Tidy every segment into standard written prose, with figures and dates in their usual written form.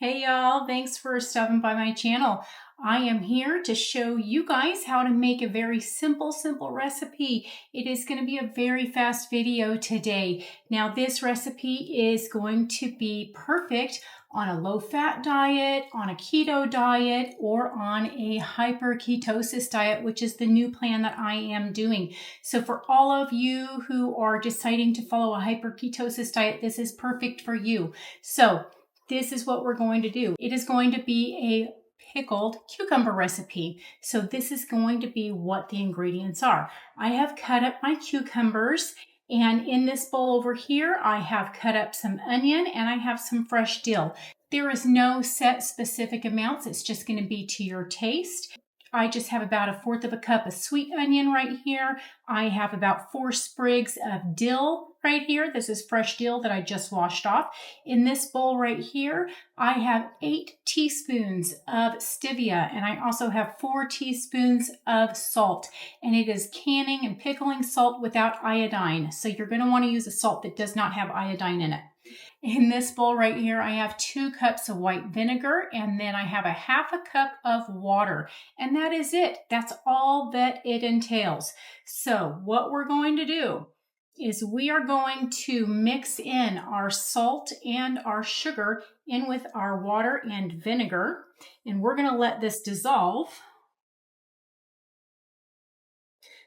Hey y'all, thanks for stopping by my channel. I am here to show you guys how to make a very simple recipe. It is going to be a very fast video today. Now this recipe is going to be perfect on a low-fat diet, on a keto diet, or on a hyper ketosis diet, which is the new plan that I am doing. So for all of you who are deciding to follow a hyper ketosis diet, this is perfect for you. So this is what we're going to do. It is going to be a pickled cucumber recipe. So this is going to be what the ingredients are. I have cut up my cucumbers, and in this bowl over here, I have cut up some onion and I have some fresh dill. There is no set specific amounts. It's just going to be to your taste. I just have about 1/4 of a cup of sweet onion right here. I have about 4 sprigs of dill right here. This is fresh dill that I just washed off. In this bowl right here, I have 8 teaspoons of stevia, and I also have 4 teaspoons of salt. And it is canning and pickling salt without iodine. So you're going to want to use a salt that does not have iodine in it. In this bowl right here, I have 2 cups of white vinegar, and then I have 1/2 cup of water. And that is it. That's all that it entails. So what we're going to do is we are going to mix in our salt and our sugar in with our water and vinegar. And we're going to let this dissolve.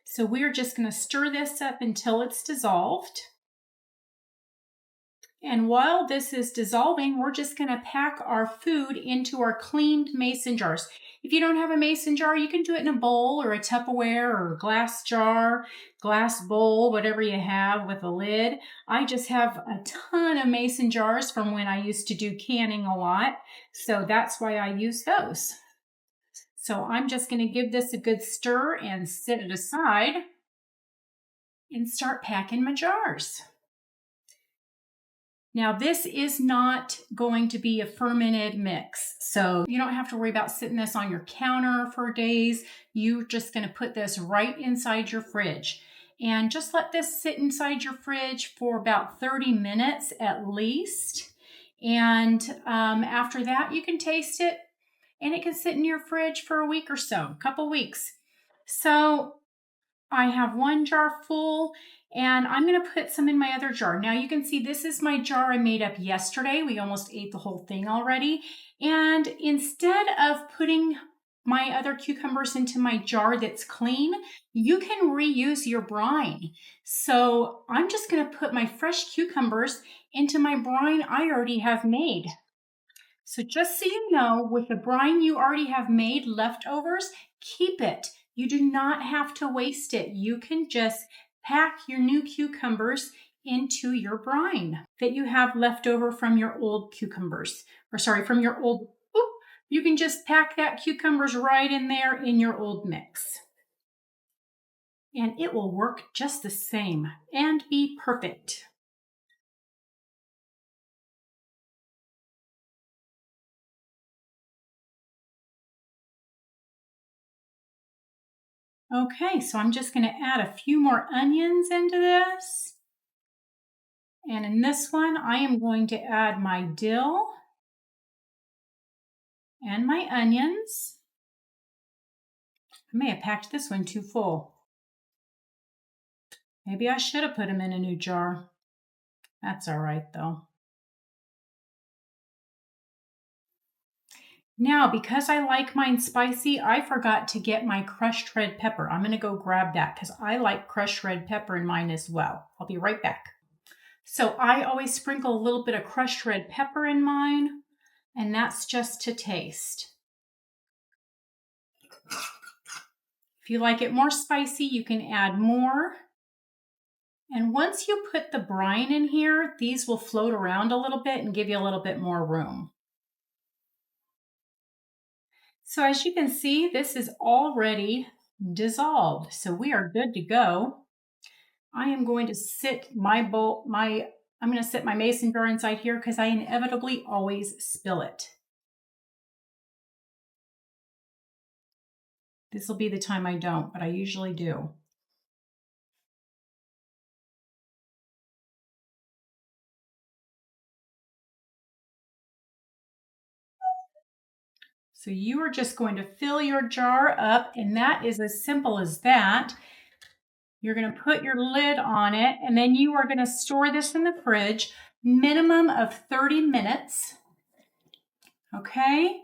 So we're just going to stir this up until it's dissolved. And while this is dissolving, we're just going to pack our food into our cleaned mason jars. If you don't have a mason jar, you can do it in a bowl or a Tupperware or a glass jar, glass bowl, whatever you have with a lid. I just have a ton of mason jars from when I used to do canning a lot, so that's why I use those. So I'm just going to give this a good stir and set it aside and start packing my jars. Now, this is not going to be a fermented mix, so you don't have to worry about sitting this on your counter for days. You're just going to put this right inside your fridge. And just let this sit inside your fridge for about 30 minutes at least. And after that, you can taste it, and it can sit in your fridge for a week or so, a couple weeks. So I have 1 jar full, and I'm going to put some in my other jar. Now you can see this is my jar I made up yesterday. We almost ate the whole thing already. And instead of putting my other cucumbers into my jar that's clean, you can reuse your brine. So I'm just going to put my fresh cucumbers into my brine I already have made. So just so you know, with the brine you already have made leftovers, keep it. You do not have to waste it. You can just pack your new cucumbers into your brine that you have left over from your old cucumbers. From your old, you can just pack that cucumbers right in there in your old mix. And it will work just the same and be perfect. Okay, so I'm just going to add a few more onions into this. And in this one, I am going to add my dill and my onions. I may have packed this one too full. Maybe I should have put them in a new jar. That's all right though. Now, because I like mine spicy, I forgot to get my crushed red pepper. I'm going to go grab that because I like crushed red pepper in mine as well. I'll be right back. So I always sprinkle a little bit of crushed red pepper in mine, and that's just to taste. If you like it more spicy, you can add more. And once you put the brine in here, these will float around a little bit and give you a little bit more room. So as you can see, this is already dissolved. So we are good to go. I am going to sit I'm going to sit my mason jar inside here because I inevitably always spill it. This will be the time I don't, but I usually do. So you are just going to fill your jar up, and that is as simple as that. You're going to put your lid on it, and then you are going to store this in the fridge, minimum of 30 minutes. Okay?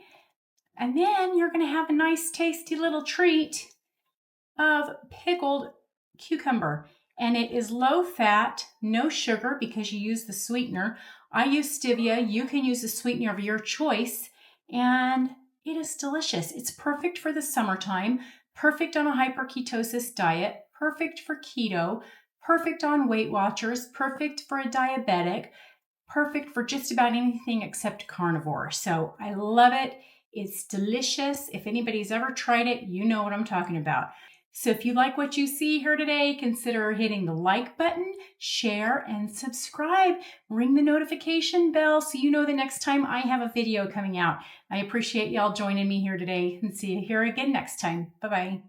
And then you're going to have a nice tasty little treat of pickled cucumber. And it is low fat, no sugar because you use the sweetener. I use Stevia. You can use the sweetener of your choice. And it is delicious. It's perfect for the summertime, perfect on a hyper ketosis diet, perfect for keto, perfect on Weight Watchers, perfect for a diabetic, perfect for just about anything except carnivore. So I love it. It's delicious. If anybody's ever tried it, you know what I'm talking about. So if you like what you see here today, consider hitting the like button, share, and subscribe. Ring the notification bell so you know the next time I have a video coming out. I appreciate y'all joining me here today, and see you here again next time. Bye-bye.